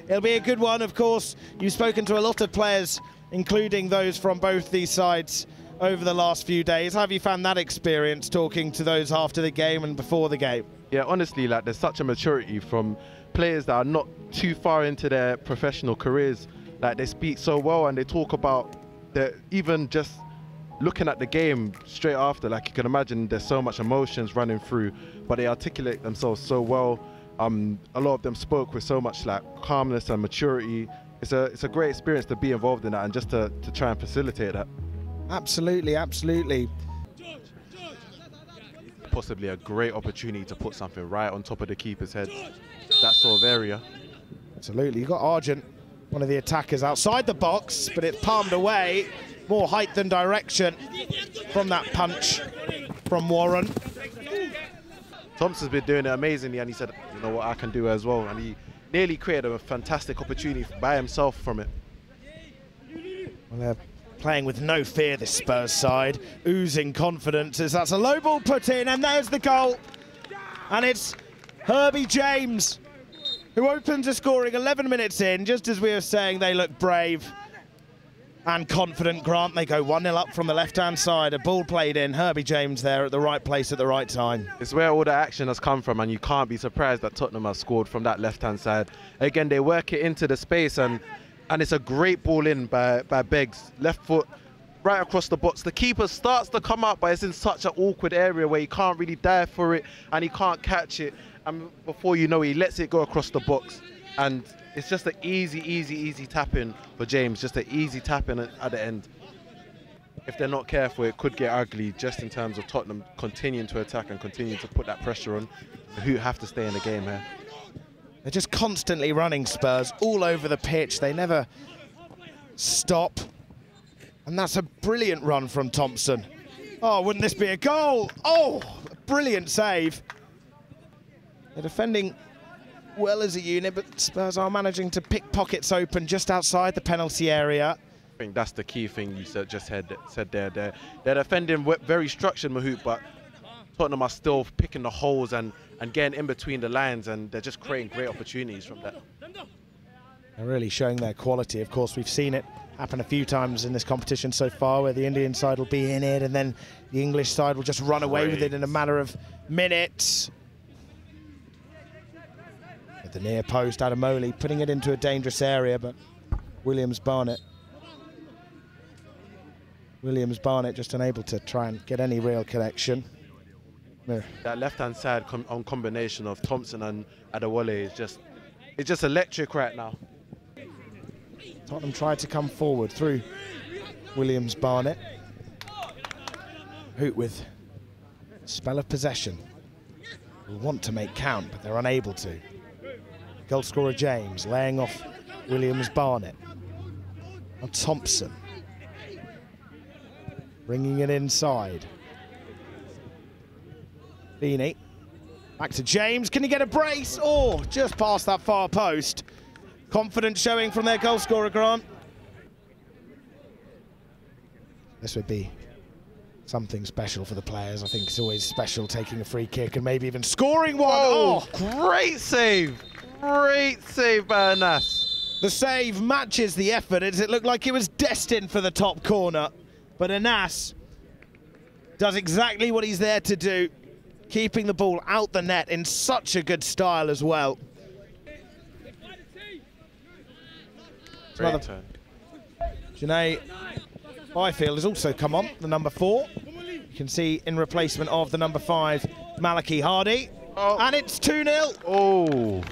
It'll be a good one, of course. You've spoken to a lot of players, including those from both these sides, over the last few days. How have you found that experience, talking to those after the game and before the game? Yeah, honestly, like, there's such a maturity from players that are not too far into their professional careers. Like, they speak so well and they talk about even just looking at the game straight after. Like, you can imagine there's so much emotions running through, but they articulate themselves so well. A lot of them spoke with so much like calmness and maturity. It's a great experience to be involved in that and just to try and facilitate that. Absolutely, absolutely. Possibly a great opportunity to put something right on top of the keeper's head, that sort of area. Absolutely. You've got Argent, one of the attackers, outside the box, but it's palmed away. More height than direction from that punch from Warren. Thompson's been doing it amazingly, and he said, you know what, I can do it as well. And he nearly created a fantastic opportunity by himself from it. Well, they're playing with no fear, this Spurs side, oozing confidence as that's a low ball put in, and there's the goal. And it's Herbie James who opens the scoring 11 minutes in. Just as we were saying, they look brave and confident, Grant. They go 1-0 up from the left-hand side. A ball played in. Herbie James there at the right place at the right time. It's where all the action has come from, and you can't be surprised that Tottenham has scored from that left-hand side. Again, they work it into the space, and it's a great ball in by Beggs. Left foot right across the box. The keeper starts to come up, but it's in such an awkward area where he can't really dive for it and he can't catch it. And before you know it, he lets it go across the box. And it's just an easy tap-in for James. Just an easy tap-in at the end. If they're not careful, it could get ugly, just in terms of Tottenham continuing to attack and continuing to put that pressure on. Who have to stay in the game here. They're just constantly running, Spurs, all over the pitch. They never stop. And that's a brilliant run from Thompson. Oh, wouldn't this be a goal? Oh, a brilliant save. They're defending well as a unit, but Spurs are managing to pick pockets open just outside the penalty area. I think that's the key thing you just said there. They're defending very structured, Muthoot, but Tottenham are still picking the holes and getting in between the lines, and they're just creating great opportunities from that. They're really showing their quality. Of course, we've seen it happen a few times in this competition so far, where the Indian side will be in it and then the English side will just run away with it in a matter of minutes. At the near post, Adamoli putting it into a dangerous area, but Williams-Barnett just unable to try and get any real connection. That left-hand side on combination of Thompson and Adewale is just electric right now. Tottenham tried to come forward through Williams-Barnett. Hoot with a spell of possession. Will want to make count, but they're unable to. Goal scorer James laying off Williams-Barnett. Now Thompson bringing it inside. Feeney back to James. Can he get a brace? Oh, just past that far post. Confidence showing from their goal scorer, Grant. This would be something special for the players. I think it's always special taking a free kick and maybe even scoring one. Oh, great save. Great save by Anas. The save matches the effort, as it looked like it was destined for the top corner. But Anas does exactly what he's there to do, keeping the ball out the net in such a good style as well. Great turn. Janae Byfield has also come on, the number 4. You can see in replacement of the number 5, Malachi Hardy. Oh. And it's 2-0. Oh.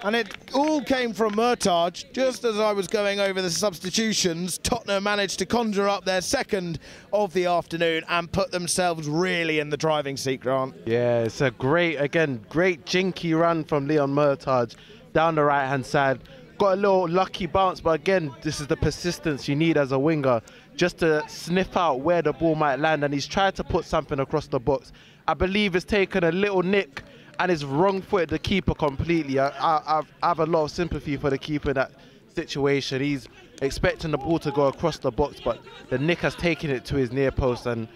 And it all came from Murtaj. Just as I was going over the substitutions, Tottenham managed to conjure up their second of the afternoon and put themselves really in the driving seat, Grant. Yeah, it's a great jinky run from Leon Murtaj down the right-hand side. Got a little lucky bounce, but again, this is the persistence you need as a winger, just to sniff out where the ball might land, and he's tried to put something across the box. I believe it's taken a little nick and it's wrong-footed the keeper completely. I have a lot of sympathy for the keeper in that situation. He's expecting the ball to go across the box, but the nick has taken it to his near post, and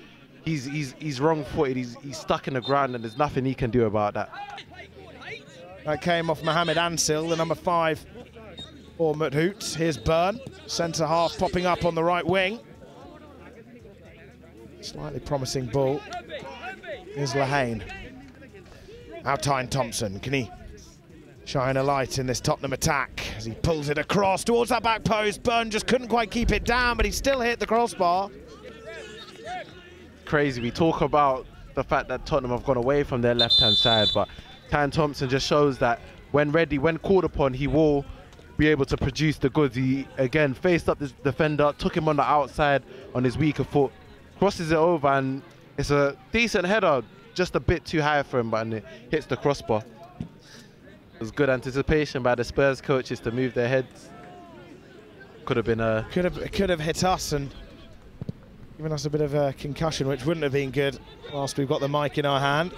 he's wrong-footed. He's stuck in the ground, and there's nothing he can do about that. That came off Mohamed Ansil, the number 5 for Muthoot. Here's Byrne, centre half popping up on the right wing. Slightly promising ball. Here's Lehane. Now Tyne Thompson, can he shine a light in this Tottenham attack as he pulls it across towards that back post? Byrne just couldn't quite keep it down, but he still hit the crossbar. Crazy, we talk about the fact that Tottenham have gone away from their left-hand side, but Tyne Thompson just shows that when ready, when called upon, he will be able to produce the goods. He, again, faced up this defender, took him on the outside on his weaker foot, crosses it over, and it's a decent header, just a bit too high for him, but it hits the crossbar. It was good anticipation by the Spurs coaches to move their heads. Could have been a... Could have hit us and given us a bit of a concussion, which wouldn't have been good whilst we've got the mic in our hand.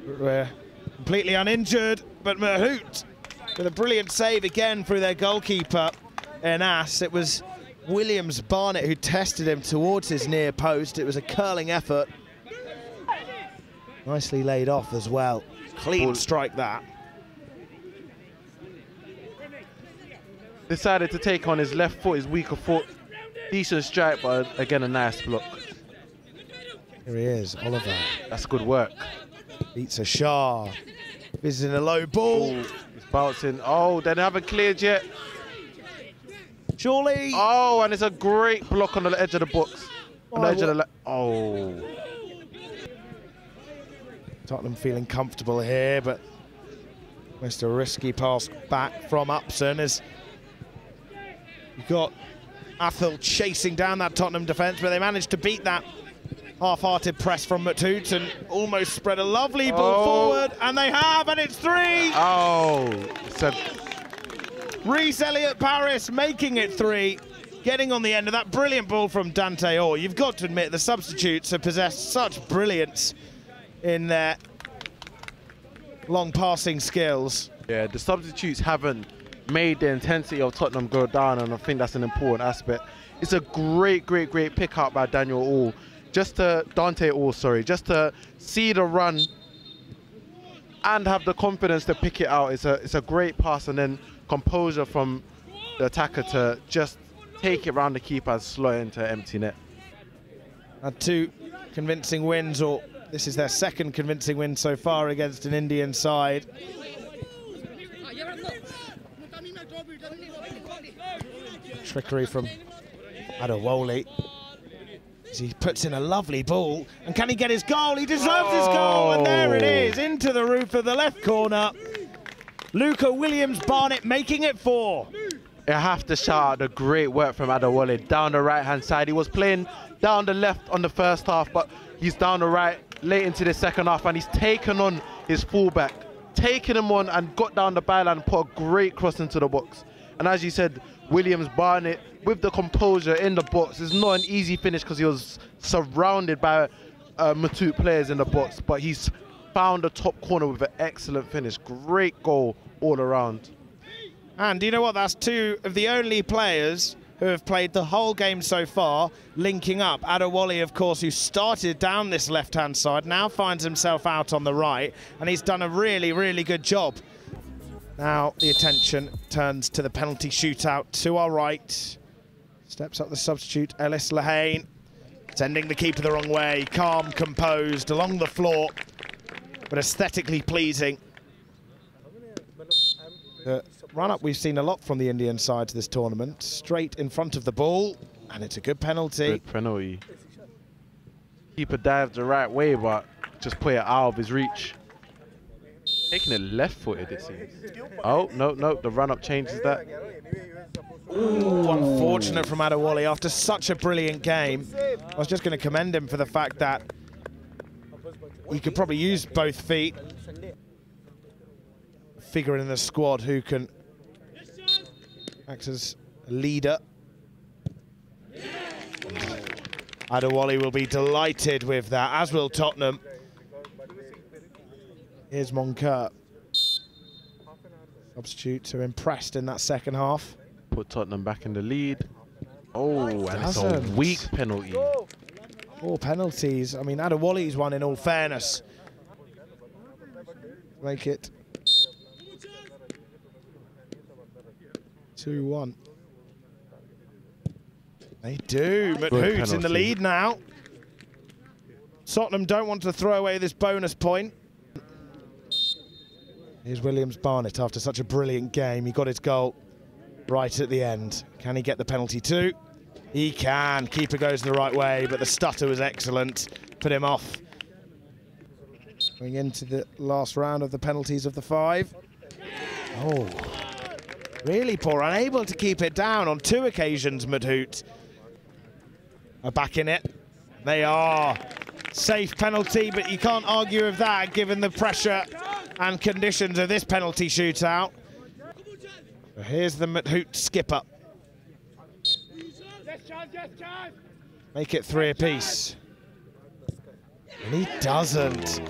We're completely uninjured, but Muthoot with a brilliant save again through their goalkeeper, Enas. It was Williams Barnett who tested him towards his near post. It was a curling effort. Nicely laid off as well. Clean strike that. Decided to take on his left foot, his weaker foot. Decent strike, but again, a nice block. Here he is, Oliver. That's good work. Beats a Shah. Visiting a low ball. Ooh, he's bouncing. Oh, they haven't cleared yet. Surely. Oh, and it's a great block on the edge of the box. On the edge of the oh. Tottenham feeling comfortable here, but almost a risky pass back from Upson as you've got Athel chasing down that Tottenham defence, but they managed to beat that half-hearted press from Muthoot and almost spread a lovely ball forward, and they have, and it's 3! Oh, Reece Elliott Paris making it 3, getting on the end of that brilliant ball from Dante Orr. You've got to admit the substitutes have possessed such brilliance in their long passing skills. Yeah, the substitutes haven't made the intensity of Tottenham go down, and I think that's an important aspect. It's a great pick up by Dante Orr, just to see the run and have the confidence to pick it out. It's a great pass, and then composure from the attacker to just take it round the keeper and slot it into empty net. Had 2 convincing wins, or this is their 2nd convincing win so far against an Indian side. Trickery from Adewole. He puts in a lovely ball, and can he get his goal? He deserves his goal, and there it is, into the roof of the left corner. Luca Williams Barnett making it 4. I have to shout out the great work from Adewole down the right-hand side. He was playing down the left on the first half, but he's down the right late into the second half, and he's taken on his fullback, taken him on and got down the byline and put a great cross into the box. And as you said, Williams Barnett with the composure in the box. It's not an easy finish because he was surrounded by Muthoot players in the box, but he's found the top corner with an excellent finish. Great goal all around. And you know what? That's 2 of the only players who have played the whole game so far linking up. Adewole, of course, who started down this left-hand side, now finds himself out on the right, and he's done a really good job. Now the attention turns to the penalty shootout to our right. Steps up the substitute, Ellis Lehane, sending the keeper the wrong way. Calm, composed, along the floor, but aesthetically pleasing. The run-up we've seen a lot from the Indian side to this tournament. Straight in front of the ball, and it's a good penalty. Good penalty. Keeper dived the right way, but just put it out of his reach. Taking it left-footed, it seems. Oh, no, the run-up changes that. Ooh, unfortunate from Adewole after such a brilliant game. I was just going to commend him for the fact that he could probably use both feet. Figure in the squad who can act as a leader. Adewole will be delighted with that, as will Tottenham. Here's Moncur. Substitutes are impressed in that second half. Put Tottenham back in the lead. Oh, and it's a weak penalty. 4 penalties. I mean, Adewole's one in all fairness. Make it 2-1. They do. Muthoot in the lead now. Tottenham don't want to throw away this bonus point. Here's Williams Barnett after such a brilliant game. He got his goal right at the end. Can he get the penalty too? He can. Keeper goes the right way, but the stutter was excellent. Put him off. Going into the last round of the penalties of the 5. Oh, really poor. Unable to keep it down on 2 occasions, Muthoot are back in it. They are. Safe penalty, but you can't argue with that given the pressure and conditions of this penalty shootout. So here's the Muthoot skipper. Make it 3 apiece. And he doesn't.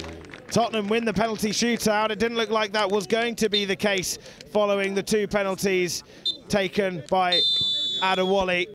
Tottenham win the penalty shootout. It didn't look like that was going to be the case following the 2 penalties taken by Adewale.